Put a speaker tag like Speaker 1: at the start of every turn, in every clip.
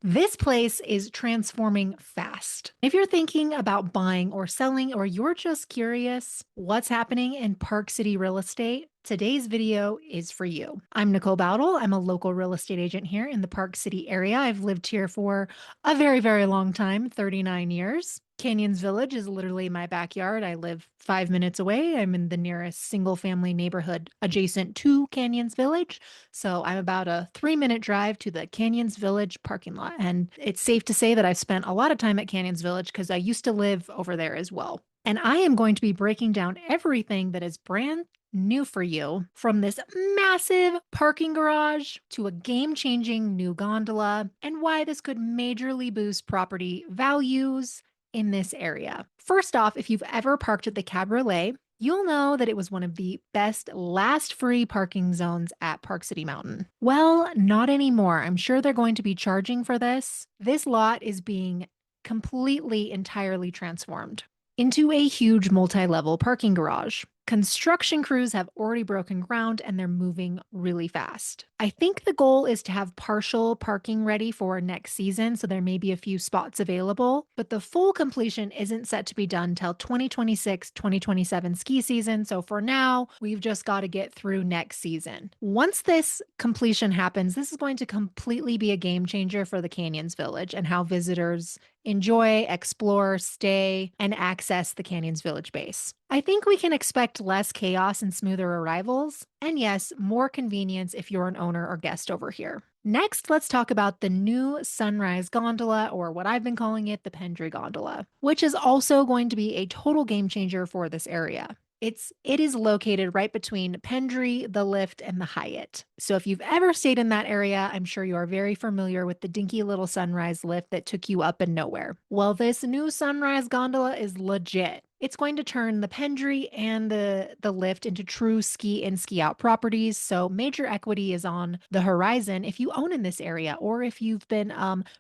Speaker 1: This place is transforming fast. If you're thinking about buying or selling, or you're just curious what's happening in Park City real estate, today's video is for you. I'm Nicole Bowdle. I'm a local real estate agent here in the Park City area. I've lived here for a very, very long time, 39 years. Canyons Village is literally my backyard. I live 5 minutes away. I'm in the nearest single family neighborhood adjacent to Canyons Village. So I'm about a 3 minute drive to the Canyons Village parking lot. And it's safe to say that I've spent a lot of time at Canyons Village because I used to live over there as well. And I am going to be breaking down everything that is brand new for you, from this massive parking garage to a game changing new gondola, and why this could majorly boost property values in this area. First off, if you've ever parked at the Cabriolet, you'll know that it was one of the best last free parking zones at Park City Mountain. Well, not anymore. I'm sure they're going to be charging for this. This lot is being completely, entirely transformed into a huge multi-level parking garage. Construction crews have already broken ground and they're moving really fast. I think the goal is to have partial parking ready for next season, so there may be a few spots available, but the full completion isn't set to be done till 2026-2027 ski season. So for now, we've just got to get through next season. Once this completion happens, this is going to completely be a game changer for the Canyons Village and how visitors enjoy, explore, stay, and access the Canyons Village base. I think we can expect less chaos and smoother arrivals, and yes, more convenience if you're an owner or guest over here. Next, let's talk about the new Sunrise Gondola, or what I've been calling it, the Pendry Gondola, which is also going to be a total game changer for this area. It is located right between Pendry, the Lift, and the Hyatt. So if you've ever stayed in that area, I'm sure you are very familiar with the dinky little Sunrise lift that took you up and nowhere. Well, this new Sunrise Gondola is legit. It's going to turn the Pendry and the lift into true ski in, ski out properties. So major equity is on the horizon if you own in this area, or if you've been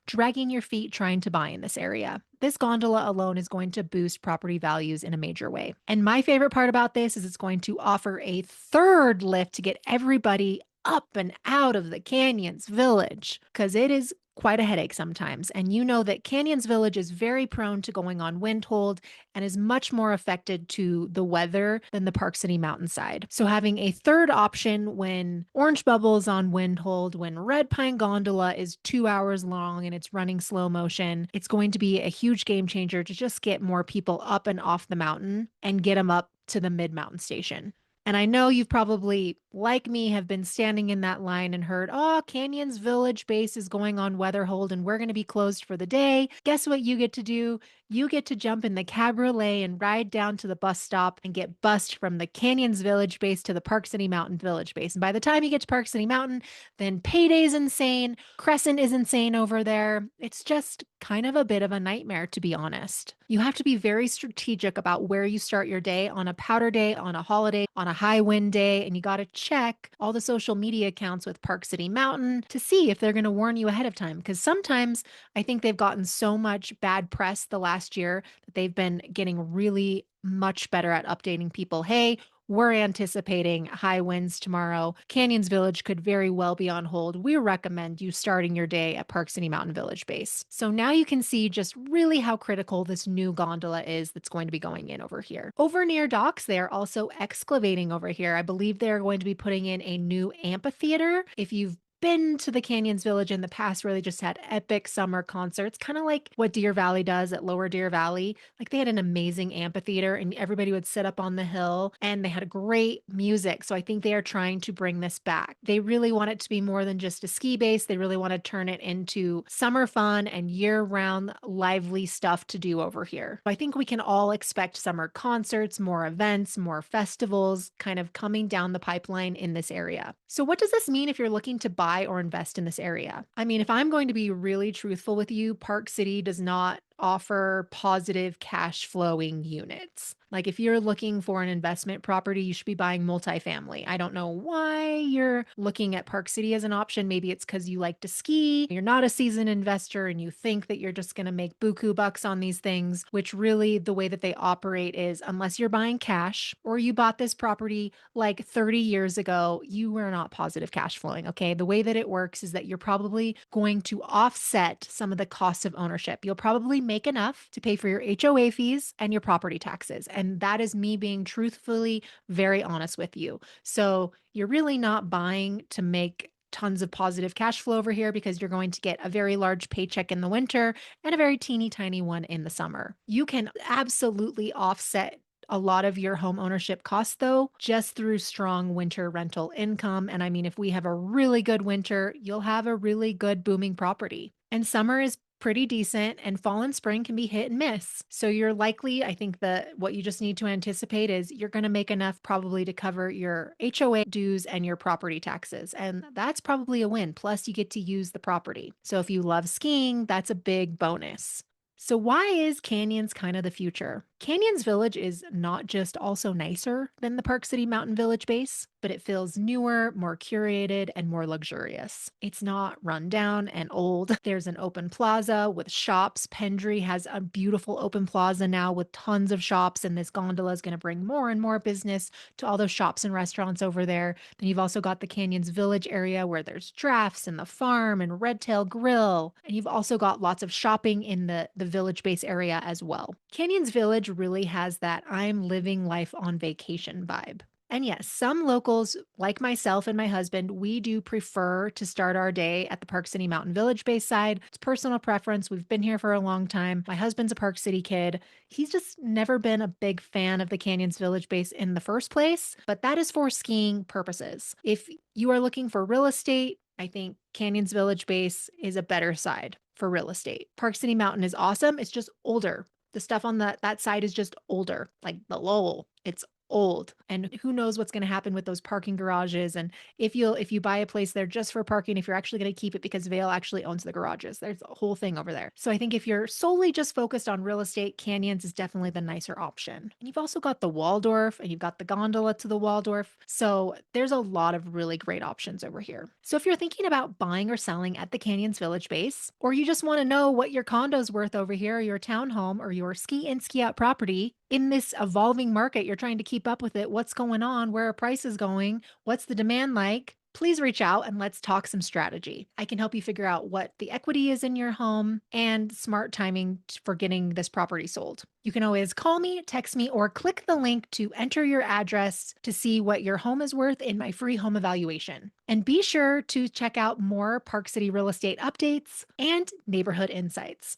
Speaker 1: dragging your feet trying to buy in this area. This gondola alone is going to boost property values in a major way. And my favorite part about this is it's going to offer a third lift to get everybody up and out of the Canyons Village, because it is quite a headache sometimes. And you know that Canyons Village is very prone to going on wind hold and is much more affected to the weather than the Park City mountainside. So having a third option when Orange Bubble is on wind hold, when Red Pine Gondola is 2 hours long and it's running slow motion, it's going to be a huge game changer to just get more people up and off the mountain and get them up to the mid-mountain station. And I know you've probably, like me, have been standing in that line and heard, oh, Canyons Village base is going on weather hold and we're going to be closed for the day. Guess what you get to do? You get to jump in the Cabriolet and ride down to the bus stop and get bussed from the Canyons Village base to the Park City Mountain Village base. And by the time you get to Park City Mountain, then Payday's insane. Crescent is insane over there. It's just kind of a bit of a nightmare, to be honest. You have to be very strategic about where you start your day on a powder day, on a holiday, on a high wind day, and you got to check all the social media accounts with Park City Mountain to see if they're going to warn you ahead of time. Because sometimes I think they've gotten so much bad press the last year that they've been getting really much better at updating people. Hey, we're anticipating high winds tomorrow. Canyons Village could very well be on hold. We recommend you starting your day at Park City Mountain Village base. So now you can see just really how critical this new gondola is that's going to be going in over here. Over near docks, they are also excavating over here. I believe they're going to be putting in a new amphitheater. If you've been to the Canyons Village in the past, where they just had epic summer concerts, kind of like what Deer Valley does at Lower Deer Valley. Like, they had an amazing amphitheater and everybody would sit up on the hill and they had great music. So I think they are trying to bring this back. They really want it to be more than just a ski base. They really want to turn it into summer fun and year-round lively stuff to do over here. I think we can all expect summer concerts, more events, more festivals kind of coming down the pipeline in this area. So what does this mean if you're looking to buy or invest in this area? I mean, if I'm going to be really truthful with you, Park City does not offer positive cash flowing units. Like if you're looking for an investment property, you should be buying multifamily. I don't know why you're looking at Park City as an option. Maybe it's because you like to ski, you're not a seasoned investor, and you think that you're just going to make buku bucks on these things, which really the way that they operate is unless you're buying cash or you bought this property like 30 years ago, you were not positive cash flowing. Okay. The way that it works is that you're probably going to offset some of the costs of ownership. You'll probably make enough to pay for your HOA fees and your property taxes. And that is me being truthfully very honest with you. So you're really not buying to make tons of positive cash flow over here because you're going to get a very large paycheck in the winter and a very teeny tiny one in the summer. You can absolutely offset a lot of your home ownership costs though, just through strong winter rental income. And I mean, if we have a really good winter, you'll have a really good booming property. And summer is pretty decent and fall and spring can be hit and miss. So you're likely, I think that what you just need to anticipate is you're going to make enough probably to cover your HOA dues and your property taxes. And that's probably a win. Plus you get to use the property. So if you love skiing, that's a big bonus. So, why is Canyons kind of the future? Canyons Village is not just also nicer than the Park City Mountain Village base, but it feels newer, more curated, and more luxurious. It's not run down and old. There's an open plaza with shops. Pendry has a beautiful open plaza now with tons of shops, and this gondola is going to bring more and more business to all those shops and restaurants over there. Then you've also got the Canyons Village area where there's drafts and the farm and Red Tail Grill. And you've also got lots of shopping in the village base area as well. Canyons Village really has that I'm living life on vacation vibe. And yes, some locals, like myself and my husband, we do prefer to start our day at the Park City Mountain Village base side. It's personal preference. We've been here for a long time. My husband's a Park City kid. He's just never been a big fan of the Canyons Village base in the first place, but that is for skiing purposes. If you are looking for real estate, I think Canyons Village base is a better side for real estate. Park City Mountain is awesome. It's just older. The stuff on that side is just older, like the Lowell. It's old. And who knows what's going to happen with those parking garages. And if you buy a place there just for parking, if you're actually going to keep it because Vail actually owns the garages, there's a whole thing over there. So I think if you're solely just focused on real estate, Canyons is definitely the nicer option. And you've also got the Waldorf and you've got the gondola to the Waldorf. So there's a lot of really great options over here. So if you're thinking about buying or selling at the Canyons Village base, or you just want to know what your condo's worth over here, or your townhome, or your ski in ski out property, in this evolving market, you're trying to keep up with it. What's going on? Where are prices going? What's the demand like? Please reach out and let's talk some strategy. I can help you figure out what the equity is in your home and smart timing for getting this property sold. You can always call me, text me, or click the link to enter your address to see what your home is worth in my free home evaluation. And be sure to check out more Park City real estate updates and neighborhood insights.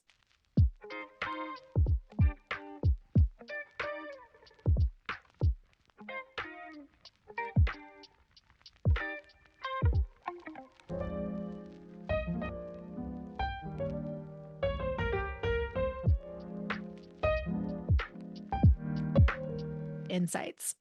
Speaker 1: Insights.